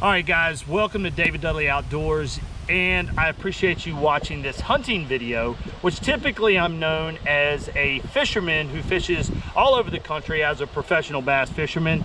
All right guys, welcome to David Dudley Outdoors, and I appreciate you watching this hunting video, which typically I'm known as a fisherman who fishes all over the country as a professional bass fisherman,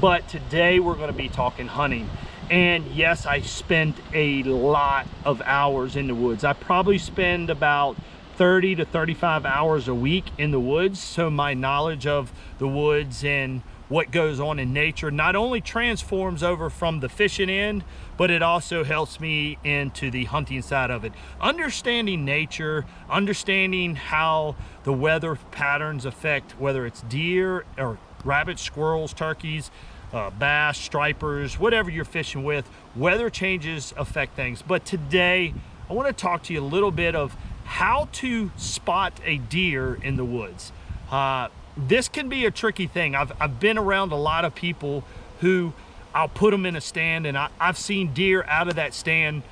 but today we're going to be talking hunting. And yes, I spend a lot of hours in the woods. I probably spend about 30 to 35 hours a week in the woods, so my knowledge of the woods and what goes on in nature not only transforms over from the fishing end, but it also helps me into the hunting side of it. Understanding nature, understanding how the weather patterns affect whether it's deer or rabbits, squirrels, turkeys, bass, stripers, whatever you're fishing with, weather changes affect things. But today I want to talk to you a little bit of how to spot a deer in the woods. This can be a tricky thing. I've been around a lot of people who I'll put them in a stand, and I've seen deer out of that stand,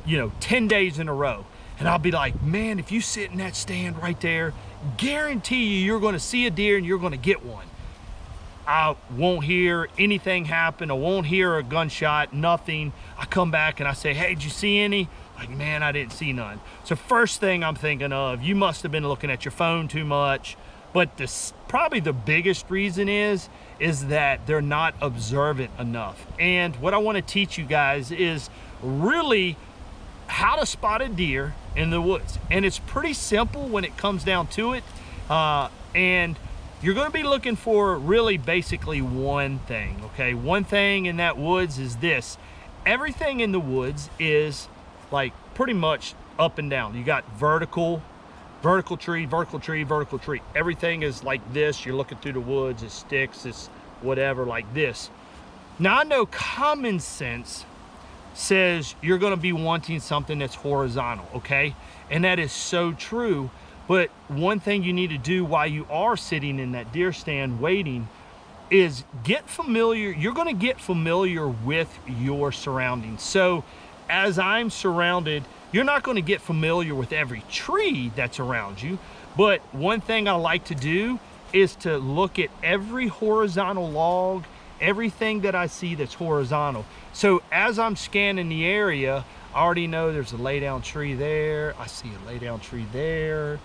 10 days in a row. And I'll be like, man, if you sit in that stand right there, guarantee you're going to see a deer and you're going to get one. I won't hear anything happen. I won't hear a gunshot, nothing. I come back and I say, hey, did you see any? Like, man, I didn't see none. So first thing I'm thinking of, you must have been looking at your phone too much. But this, probably the biggest reason is that they're not observant enough. And what I want to teach you guys is really how to spot a deer in the woods. And it's pretty simple when it comes down to it. And you're going to be looking for really basically one thing, okay? One thing in that woods is this. Everything in the woods is like pretty much up and down. You got vertical tree, vertical tree, vertical tree. Everything is like this. You're looking through the woods, it's sticks, it's whatever, like this. Now I know common sense says you're going to be wanting something that's horizontal, okay? And that is so true. But one thing you need to do while you are sitting in that deer stand waiting is get familiar. You're going to get familiar with your surroundings. So as I'm surrounded, you're not going to get familiar with every tree that's around you, but one thing I like to do is to look at every horizontal log, everything that I see that's horizontal. So as I'm scanning the area, I already know there's a lay down tree there. I see a lay down tree there.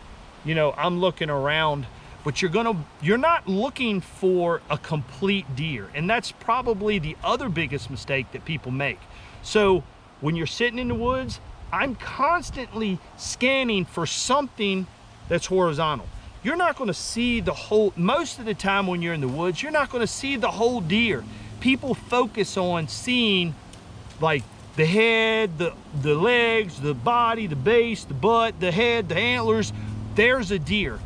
I'm looking around, but you're not looking for a complete deer. And that's probably the other biggest mistake that people make. So when you're sitting in the woods, I'm constantly scanning for something that's horizontal. You're not going to see the whole, most of the time when you're in the woods, you're not going to see the whole deer. People focus on seeing like the head, the legs, the body, the base, the butt, the head, the antlers. There's a deer.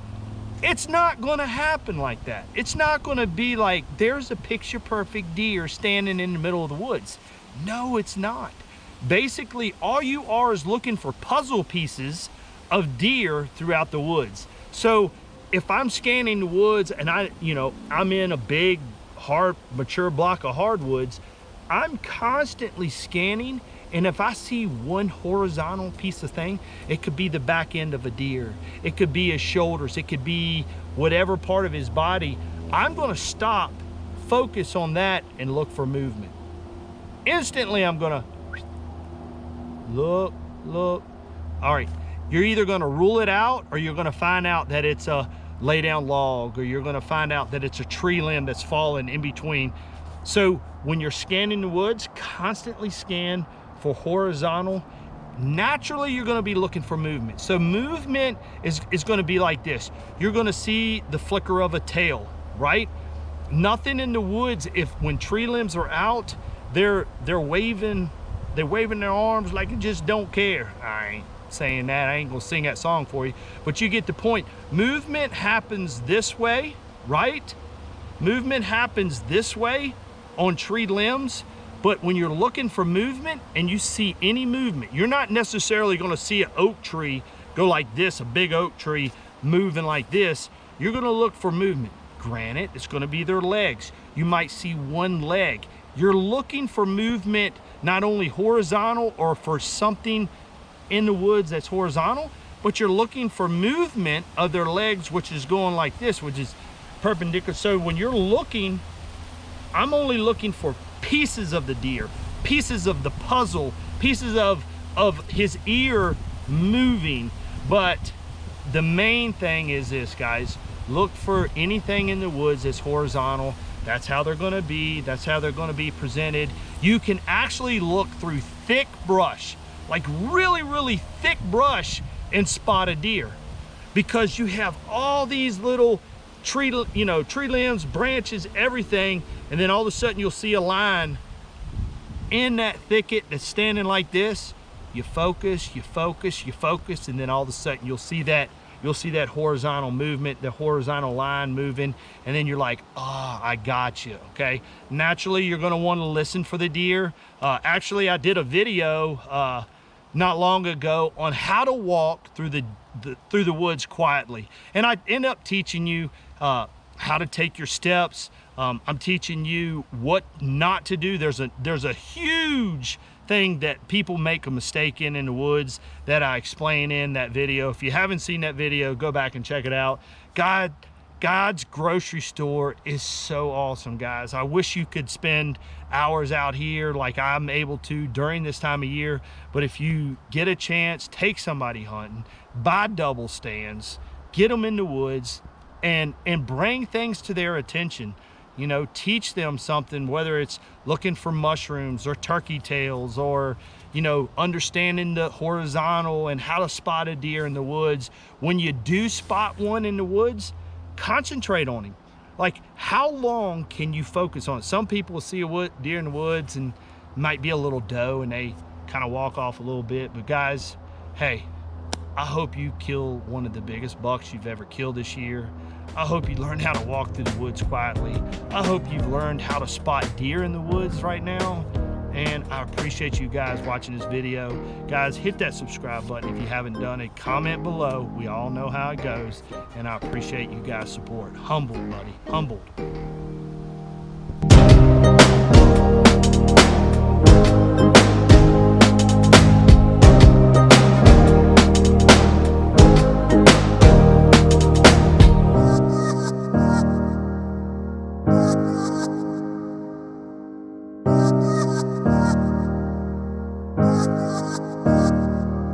It's not going to happen like that. It's not going to be like there's a picture perfect deer standing in the middle of the woods. No, it's not. Basically, all you are is looking for puzzle pieces of deer throughout the woods. So if I'm scanning the woods and I'm in a big, hard, mature block of hardwoods, I'm constantly scanning. And if I see one horizontal piece of thing, it could be the back end of a deer. It could be his shoulders. It could be whatever part of his body. I'm going to stop, focus on that, and look for movement. Instantly, I'm going to look. All right, you're either going to rule it out, or you're going to find out that it's a lay down log, or you're going to find out that it's a tree limb that's fallen in between. So when you're scanning the woods, constantly scan for horizontal. Naturally, you're going to be looking for movement. So movement is going to be like this. You're going to see the flicker of a tail, right? Nothing in the woods, when tree limbs are out, they're waving their arms like they just don't care. I ain't saying that. I ain't gonna sing that song for you, but you get the point. Movement happens this way, right? Movement happens this way on tree limbs, but when you're looking for movement and you see any movement, you're not necessarily gonna see an oak tree go like this, a big oak tree moving like this. You're gonna look for movement. Granted, it's gonna be their legs. You might see one leg. You're looking for movement, not only horizontal or for something in the woods that's horizontal, but you're looking for movement of their legs, which is going like this, which is perpendicular. So when you're looking, I'm only looking for pieces of the deer. pieces of the puzzle, pieces of his ear moving. But the main thing is this, guys. Look for anything in the woods that's horizontal. That's how they're gonna be. That's how they're gonna be presented. You can actually look through thick brush, like really, really thick brush, and spot a deer, because you have all these little tree, tree limbs, branches, everything, and then all of a sudden you'll see a line in that thicket that's standing like this. You focus, you focus, you focus, and then all of a sudden you'll see that horizontal movement, the horizontal line moving, and then you're like, oh, I got you. Okay, naturally you're going to want to listen for the deer. Actually, I did a video not long ago on how to walk through the woods quietly, and I end up teaching you how to take your steps. I'm teaching you what not to do. There's a huge thing that people make a mistake in the woods that I explain in that video. If you haven't seen that video, go back and check it out. God's grocery store is so awesome, guys. I wish you could spend hours out here like I'm able to during this time of year, but if you get a chance, take somebody hunting, buy double stands, get them in the woods, and bring things to their attention. Teach them something, whether it's looking for mushrooms or turkey tails, or understanding the horizontal and how to spot a deer in the woods. When you do spot one in the woods, concentrate on him. Like, how long can you focus on it? Some people will see a deer in the woods and might be a little doe and they kind of walk off a little bit. But guys, hey, I hope you kill one of the biggest bucks you've ever killed this year. I hope you learned how to walk through the woods quietly. I hope you've learned how to spot deer in the woods right now. And I appreciate you guys watching this video. Guys, hit that subscribe button if you haven't done it. Comment below. We all know how it goes. And I appreciate you guys' support. Humbled, buddy. Humbled.